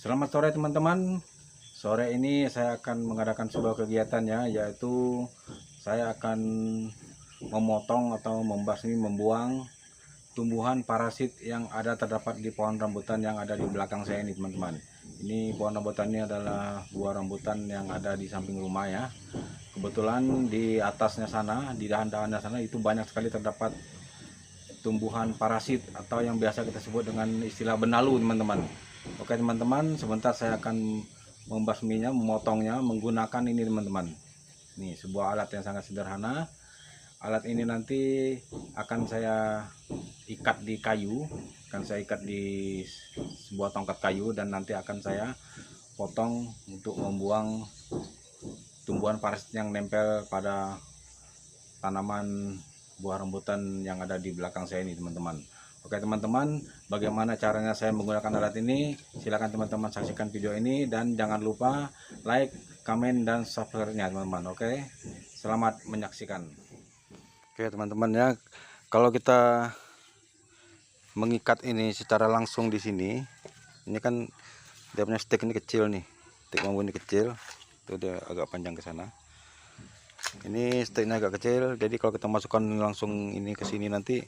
Selamat sore teman-teman. Sore ini saya akan mengadakan sebuah kegiatan ya, yaitu saya akan memotong atau membasmi, membuang tumbuhan parasit yang ada terdapat di pohon rambutan yang ada di belakang saya ini teman-teman. Ini pohon rambutan ini adalah buah rambutan yang ada di samping rumah ya. Kebetulan di atasnya sana, di dahan-dahannya sana itu banyak sekali terdapat tumbuhan parasit atau yang biasa kita sebut dengan istilah benalu teman-teman. Oke teman-teman, sebentar saya akan membasminya, memotongnya menggunakan ini teman-teman. Ini sebuah alat yang sangat sederhana. Alat ini nanti akan saya ikat di kayu, akan saya ikat di sebuah tongkat kayu dan nanti akan saya potong untuk membuang tumbuhan parasit yang nempel pada tanaman buah rambutan yang ada di belakang saya ini teman-teman. Oke teman-teman, bagaimana caranya saya menggunakan alat ini? Silahkan teman-teman saksikan video ini dan jangan lupa like, komen, dan subscribe-nya teman-teman. Oke, selamat menyaksikan. Oke teman-teman ya, kalau kita mengikat ini secara langsung di sini, ini kan dia punya stick ini kecil nih, stick bambu ini kecil, itu dia agak panjang ke sana. Ini sticknya agak kecil, jadi kalau kita masukkan langsung ini ke sini nanti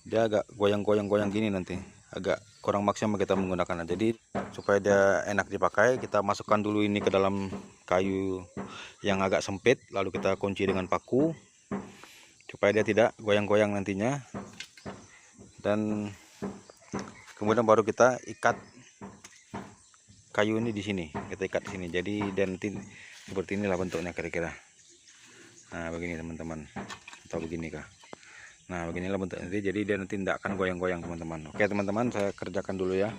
dia agak goyang-goyang gini, nanti agak kurang maksimal kita menggunakannya. Jadi supaya dia enak dipakai, kita masukkan dulu ini ke dalam kayu yang agak sempit, lalu kita kunci dengan paku supaya dia tidak goyang-goyang nantinya, dan kemudian baru kita ikat kayu ini di sini, kita ikat di sini. Jadi dia nanti seperti inilah bentuknya kira-kira. Nah begini teman-teman, atau begini kah? Nah beginilah bentuknya, jadi dia nanti tidak akan goyang-goyang teman-teman. Oke teman-teman, saya kerjakan dulu ya.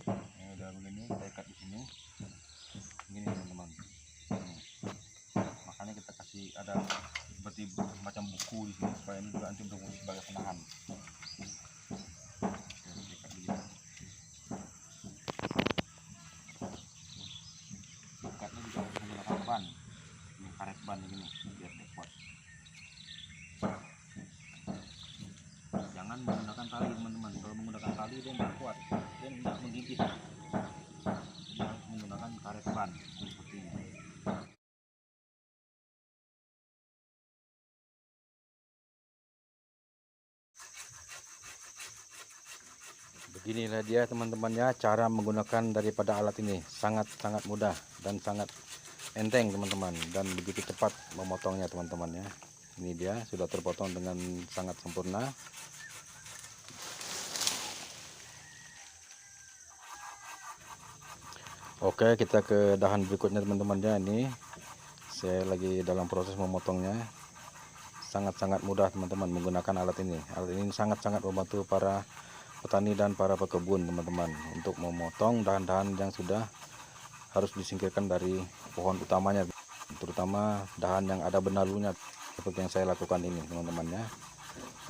Ini udah begini, kita ikat di sini. Begini teman-teman. Makanya kita kasih ada seperti macam buku di sini supaya ini juga nanti untuk sebagai penahan. Ikatnya juga harus menggunakan ban, ini karet ban begini biar dia kuat. Jangan menggunakan tali teman-teman. Kalau menggunakan tali dia nggak kuat, dia tidak menggigit. Jadi harus menggunakan karet ban seperti ini. Beginilah dia teman-temannya, cara menggunakan daripada alat ini. Sangat-sangat mudah dan sangat enteng teman-teman, dan begitu cepat memotongnya teman-teman ya. Ini dia sudah terpotong dengan sangat sempurna. Oke, kita ke dahan berikutnya teman-teman ya. Ini saya lagi dalam proses memotongnya. Sangat-sangat mudah teman-teman menggunakan alat ini. Alat ini sangat-sangat membantu para petani dan para pekebun teman-teman untuk memotong dahan-dahan yang sudah harus disingkirkan dari pohon utamanya, terutama dahan yang ada benalunya seperti yang saya lakukan ini teman-teman ya.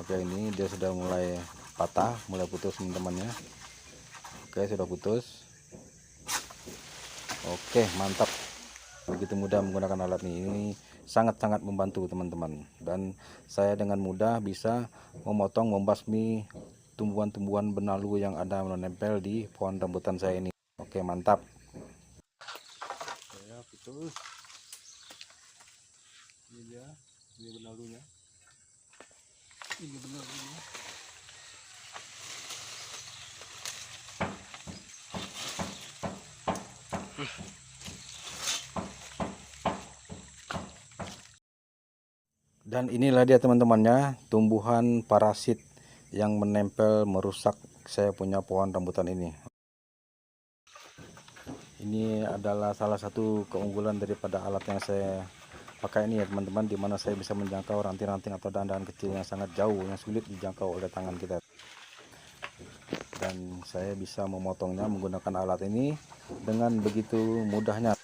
Oke, ini dia sudah mulai patah, mulai putus teman-teman ya. Oke, sudah putus. Oke, mantap. Begitu mudah menggunakan alat ini sangat-sangat membantu teman-teman, dan saya dengan mudah bisa memotong, membasmi tumbuhan-tumbuhan benalu yang ada menempel di pohon rambutan saya ini. Oke, mantap ya, putus. Ini dia, ini benalunya, ini benalunya. Dan inilah dia teman-temannya, tumbuhan parasit yang menempel merusak saya punya pohon rambutan ini. Ini adalah salah satu keunggulan daripada alat yang saya pakai ini ya teman-teman, dimana saya bisa menjangkau ranting-ranting atau dahan-dahan kecil yang sangat jauh, yang sulit dijangkau oleh tangan kita. Dan saya bisa memotongnya menggunakan alat ini dengan begitu mudahnya.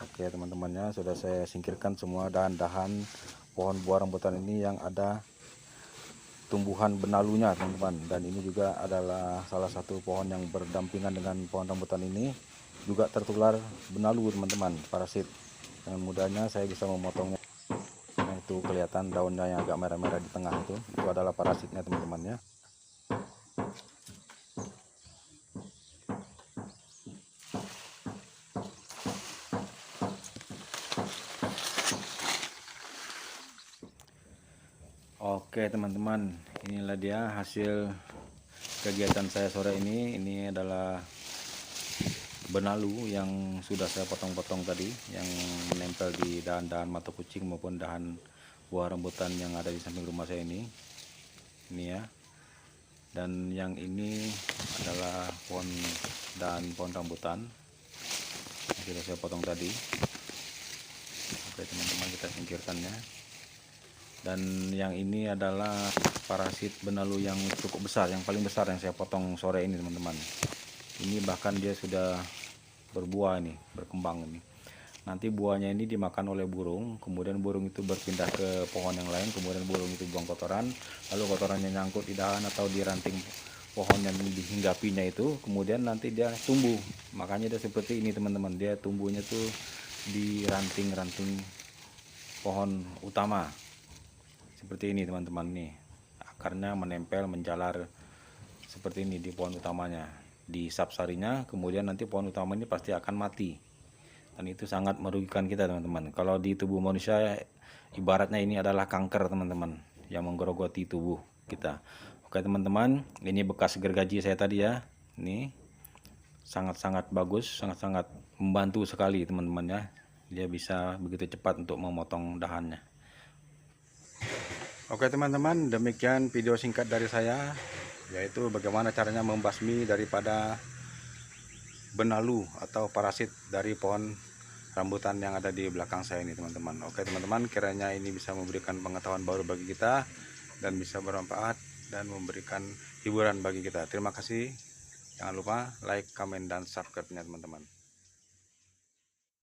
Oke teman-temannya, sudah saya singkirkan semua dahan-dahan pohon buah rambutan ini yang ada tumbuhan benalunya teman-teman. Dan ini juga adalah salah satu pohon yang berdampingan dengan pohon rambutan ini, juga tertular benalu teman-teman, parasit. Dengan mudahnya saya bisa memotongnya. Nah, itu kelihatan daunnya yang agak merah-merah di tengah, itu adalah parasitnya teman-teman ya. Oke teman-teman, inilah dia hasil kegiatan saya sore ini. Ini adalah benalu yang sudah saya potong-potong tadi, yang menempel di dahan-dahan mata kucing maupun dahan buah rambutan yang ada di samping rumah saya ini ya. Dan yang ini adalah pohon rambutan yang sudah saya potong tadi. Oke teman-teman, kita singkirkannya. Dan yang ini adalah parasit benalu yang cukup besar, yang paling besar yang saya potong sore ini teman-teman. Ini bahkan dia sudah berbuah nih, berkembang ini. Nanti buahnya ini dimakan oleh burung, kemudian burung itu berpindah ke pohon yang lain, kemudian burung itu buang kotoran, lalu kotorannya nyangkut di dahan atau di ranting pohon yang dihinggapinya itu, kemudian nanti dia tumbuh. Makanya dia seperti ini teman-teman, dia tumbuhnya tuh di ranting-ranting pohon utama. Seperti ini teman-teman nih, akarnya menempel menjalar seperti ini di pohon utamanya, di sapsarinya. Kemudian nanti pohon utama ini pasti akan mati, dan itu sangat merugikan kita teman-teman. Kalau di tubuh manusia ibaratnya ini adalah kanker teman-teman, yang menggerogoti tubuh kita. Oke teman-teman, ini bekas gergaji saya tadi ya. Ini sangat-sangat bagus, sangat-sangat membantu sekali teman-teman ya. Dia bisa begitu cepat untuk memotong dahannya. Oke teman-teman, demikian video singkat dari saya, yaitu bagaimana caranya membasmi daripada benalu atau parasit dari pohon rambutan yang ada di belakang saya ini teman-teman. Oke teman-teman, kiranya ini bisa memberikan pengetahuan baru bagi kita dan bisa bermanfaat dan memberikan hiburan bagi kita. Terima kasih. Jangan lupa like, comment, dan subscribe-nya teman-teman.